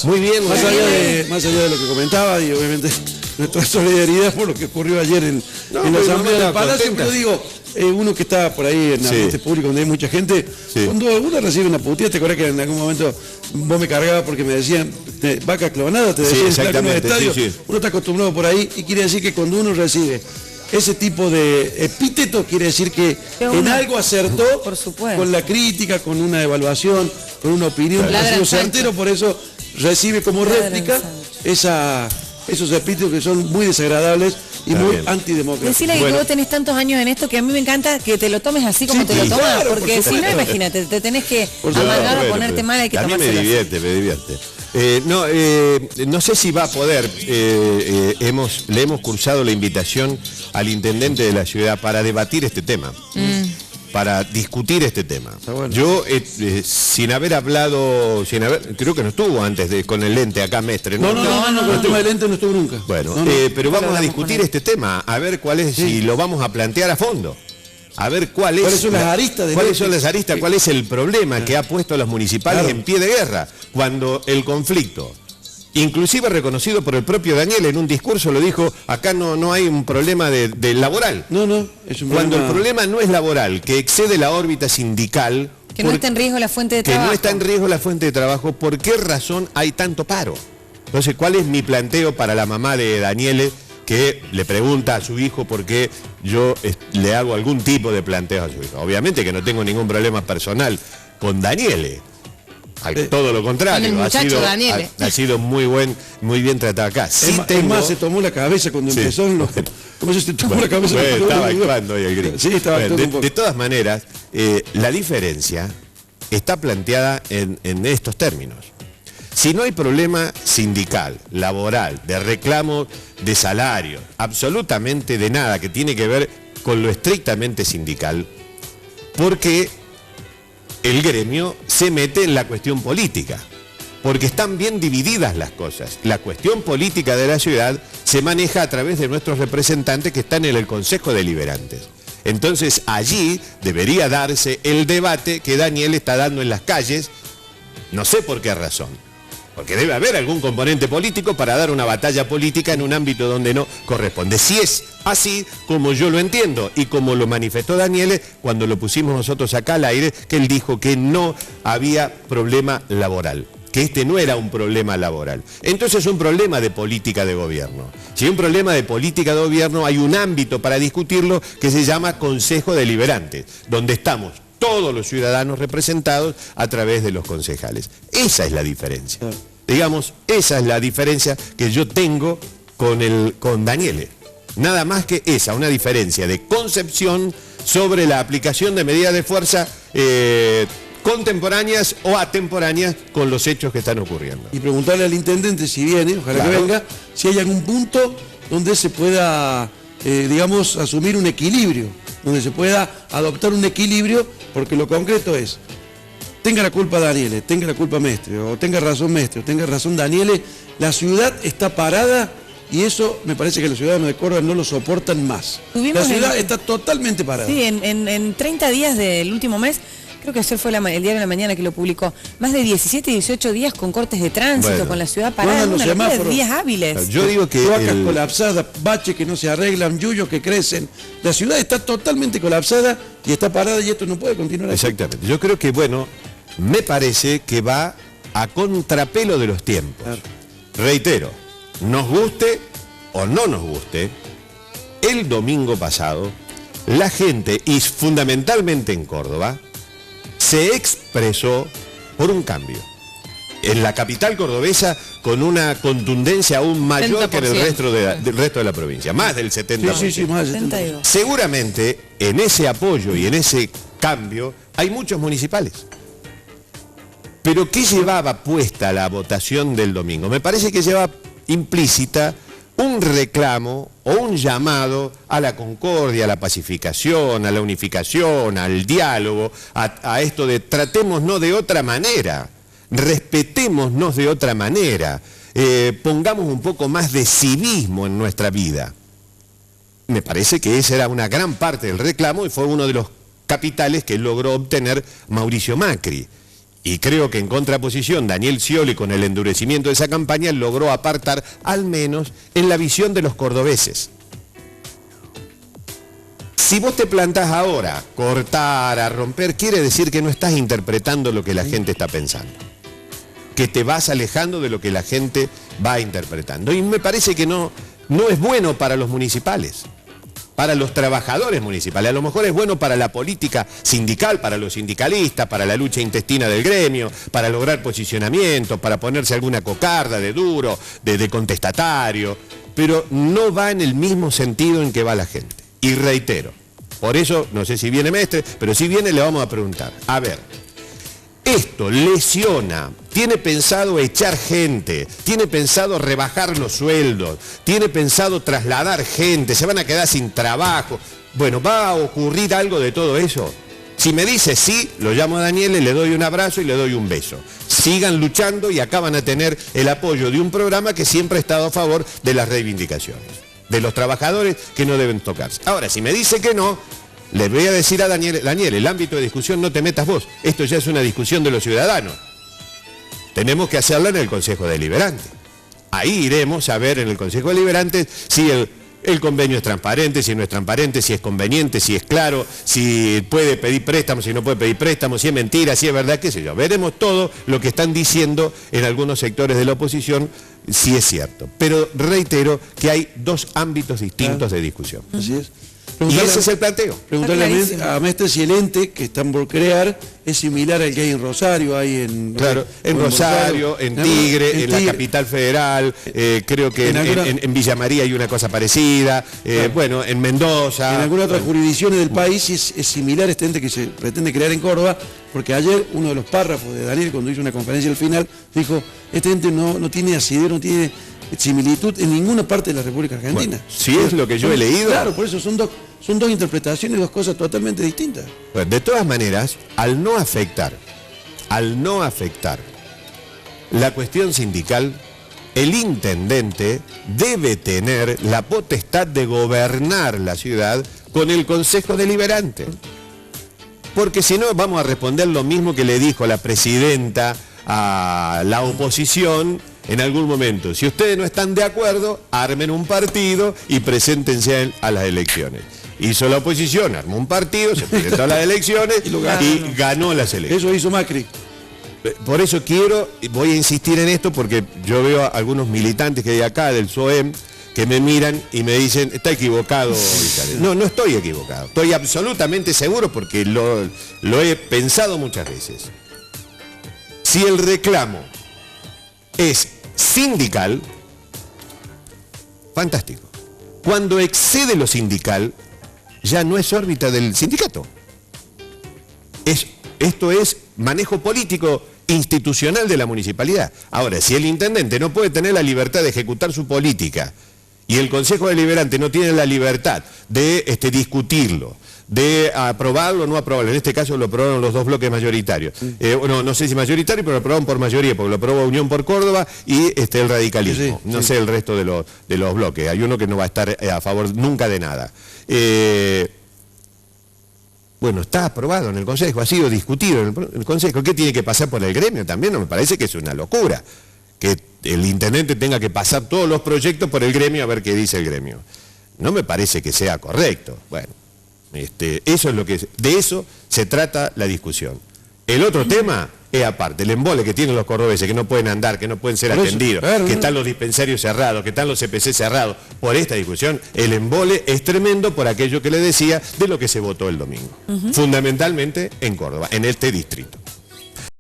Muy bien, Más allá de lo que comentaba, y obviamente nuestra solidaridad por lo que ocurrió ayer en la Asamblea del Palacio, pero digo, uno que está por ahí en el ambiente público donde hay mucha gente, cuando uno recibe una puteada, te acuerdas que en algún momento vos me cargabas porque me decían vaca clonada, te decían en algunos estadios, uno está acostumbrado por ahí y quiere decir que cuando uno recibe ese tipo de epíteto quiere decir que en algo acertó con la crítica, con una evaluación, con una opinión, ha sido certero, por eso recibe como réplica esos epítetos que son muy desagradables y muy antidemocráticos. Decirle que vos tenés tantos años en esto que a mí me encanta que te lo tomes así como te lo tomas, claro, porque si no, imagínate, te tenés que amargar o ponerte mal, hay que tomárselo. A mí me divierte. No sé si va a poder, le hemos cursado la invitación al intendente de la ciudad para debatir este tema, para discutir este tema. Bueno. Yo, sin haber hablado, creo que no estuvo antes con el lente acá, Mestre. No, con el tema del lente no estuvo nunca. Bueno, pero vamos a discutir este tema, a ver cuál es, y lo vamos a plantear a fondo. A ver cuáles son las aristas, cuál es el problema que ha puesto a los municipales en pie de guerra, cuando el conflicto, inclusive reconocido por el propio Daniel en un discurso, lo dijo, acá no hay un problema de laboral. Es un cuando el problema no es laboral, que excede la órbita sindical, que no está en riesgo la fuente de trabajo. Que no está en riesgo la fuente de trabajo, ¿por qué razón hay tanto paro? Entonces, ¿cuál es mi planteo para la mamá de Daniele, que le pregunta a su hijo por qué yo le hago algún tipo de planteo a su hijo? Obviamente que no tengo ningún problema personal con Daniele, todo lo contrario, ha sido muy bien tratado acá. Más se tomó la cabeza cuando empezó, ¿cómo se tomó la cabeza? Estaba actuando ahí el gringo. Sí, estaba actuando un poco. De todas maneras, la diferencia está planteada en estos términos. Si no hay problema sindical, laboral, de reclamo de salario, absolutamente de nada que tiene que ver con lo estrictamente sindical, porque el gremio se mete en la cuestión política, porque están bien divididas las cosas. La cuestión política de la ciudad se maneja a través de nuestros representantes que están en el Consejo Deliberantes. Entonces allí debería darse el debate que Daniel está dando en las calles, no sé por qué razón. Porque debe haber algún componente político para dar una batalla política en un ámbito donde no corresponde. Si es así, como yo lo entiendo, y como lo manifestó Daniele cuando lo pusimos nosotros acá al aire, que él dijo que no había problema laboral, que este no era un problema laboral. Entonces es un problema de política de gobierno. Si hay un problema de política de gobierno, hay un ámbito para discutirlo que se llama Consejo Deliberante, donde estamos todos los ciudadanos representados a través de los concejales. Esa es la diferencia. Digamos, esa es la diferencia que yo tengo con Daniele. Nada más que esa, una diferencia de concepción sobre la aplicación de medidas de fuerza contemporáneas o atemporáneas con los hechos que están ocurriendo. Y preguntarle al intendente si viene, ojalá que venga, si hay algún punto donde se pueda, digamos, asumir un equilibrio, donde se pueda adoptar un equilibrio, porque lo concreto es, tenga la culpa Daniele, tenga la culpa Mestre, o tenga razón Mestre, o tenga razón Daniele, la ciudad está parada y eso me parece que los ciudadanos de Córdoba no lo soportan más. La ciudad está totalmente parada. Sí, en 30 días del último mes, creo que ayer fue el diario de la mañana que lo publicó, más de 17, 18 días con cortes de tránsito, con la ciudad parada, de días hábiles. Yo digo que cloacas colapsadas, baches que no se arreglan, yuyos que crecen. La ciudad está totalmente colapsada y está parada y esto no puede continuar así. Exactamente. Yo creo que, me parece que va a contrapelo de los tiempos. Reitero, nos guste o no nos guste, el domingo pasado, la gente, y fundamentalmente en Córdoba, se expresó por un cambio. En la capital cordobesa con una contundencia aún mayor 70%. Que en el resto de la provincia, más del 70%. Sí, más del 70%. Seguramente en ese apoyo y en ese cambio hay muchos municipales. Pero ¿qué llevaba puesta la votación del domingo? Me parece que lleva implícita un reclamo o un llamado a la concordia, a la pacificación, a la unificación, al diálogo, a esto de tratémonos de otra manera, respetémonos de otra manera, pongamos un poco más de civismo en nuestra vida. Me parece que esa era una gran parte del reclamo y fue uno de los capitales que logró obtener Mauricio Macri. Y creo que en contraposición, Daniel Scioli, con el endurecimiento de esa campaña, logró apartar, al menos, en la visión de los cordobeses. Si vos te plantás ahora, cortar, a romper, quiere decir que no estás interpretando lo que la gente está pensando. Que te vas alejando de lo que la gente va interpretando. Y me parece que no es bueno para los municipales, para los trabajadores municipales. A lo mejor es bueno para la política sindical, para los sindicalistas, para la lucha intestina del gremio, para lograr posicionamientos, para ponerse alguna cocarda de duro, de contestatario, pero no va en el mismo sentido en que va la gente. Y reitero, por eso, no sé si viene Mestre, pero si viene le vamos a preguntar. A ver, esto lesiona, tiene pensado echar gente, tiene pensado rebajar los sueldos, tiene pensado trasladar gente, se van a quedar sin trabajo. Bueno, ¿va a ocurrir algo de todo eso? Si me dice sí, lo llamo a Daniel, le doy un abrazo y le doy un beso. Sigan luchando y acá van a tener el apoyo de un programa que siempre ha estado a favor de las reivindicaciones, de los trabajadores que no deben tocarse. Ahora, si me dice que no, le voy a decir a Daniel, el ámbito de discusión no te metas vos, esto ya es una discusión de los ciudadanos. Tenemos que hacerla en el Consejo Deliberante. Ahí iremos a ver en el Consejo Deliberante si el convenio es transparente, si no es transparente, si es conveniente, si es claro, si puede pedir préstamos, si no puede pedir préstamos, si es mentira, si es verdad, qué sé yo. Veremos todo lo que están diciendo en algunos sectores de la oposición, si es cierto. Pero reitero que hay dos ámbitos distintos de discusión. Así es. Y ese es el planteo. Preguntarle a Mestre si el ente que están por crear es similar al que hay en Rosario, hay en... Claro, en Rosario, en Tigre, en la capital federal, creo que en Villa María hay una cosa parecida, bueno, en Mendoza. En algunas otras jurisdicciones del país es similar este ente que se pretende crear en Córdoba, porque ayer uno de los párrafos de Daniel, cuando hizo una conferencia al final, dijo, este ente no tiene asidero, no tiene similitud en ninguna parte de la República Argentina. Bueno, si es lo que yo he leído. Claro, por eso son dos interpretaciones, dos cosas totalmente distintas. Bueno, de todas maneras, al no afectar la cuestión sindical, el intendente debe tener la potestad de gobernar la ciudad con el Consejo Deliberante. Porque si no, vamos a responder lo mismo que le dijo la presidenta a la oposición en algún momento. Si ustedes no están de acuerdo, armen un partido y preséntense a las elecciones. Hizo la oposición, armó un partido, se presentó a las elecciones y ganó las elecciones. Eso hizo Macri. Por eso voy a insistir en esto, porque yo veo a algunos militantes que hay acá del SOEM que me miran y me dicen, está equivocado. No estoy equivocado. Estoy absolutamente seguro porque lo he pensado muchas veces. Si el reclamo es sindical, fantástico. Cuando excede lo sindical, ya no es órbita del sindicato. Esto es manejo político institucional de la municipalidad. Ahora, si el intendente no puede tener la libertad de ejecutar su política y el Consejo Deliberante no tiene la libertad de discutirlo, de aprobarlo o no aprobarlo, en este caso lo aprobaron los dos bloques mayoritarios. No sé si mayoritario, pero lo aprobaron por mayoría, porque lo aprobó Unión por Córdoba y el radicalismo. No sé el resto de los bloques. Hay uno que no va a estar a favor nunca de nada. Bueno, está aprobado en el Consejo, ha sido discutido en el Consejo. ¿Qué tiene que pasar por el gremio? También no me parece que es una locura que el intendente tenga que pasar todos los proyectos por el gremio a ver qué dice el gremio. No me parece que sea correcto. Bueno, eso es de eso se trata la discusión. El otro tema es aparte, el embole que tienen los cordobeses, que no pueden andar, que no pueden ser atendidos, que están los dispensarios cerrados, que están los CPC cerrados. Por esta discusión, el embole es tremendo por aquello que le decía de lo que se votó el domingo. Fundamentalmente en Córdoba, en este distrito.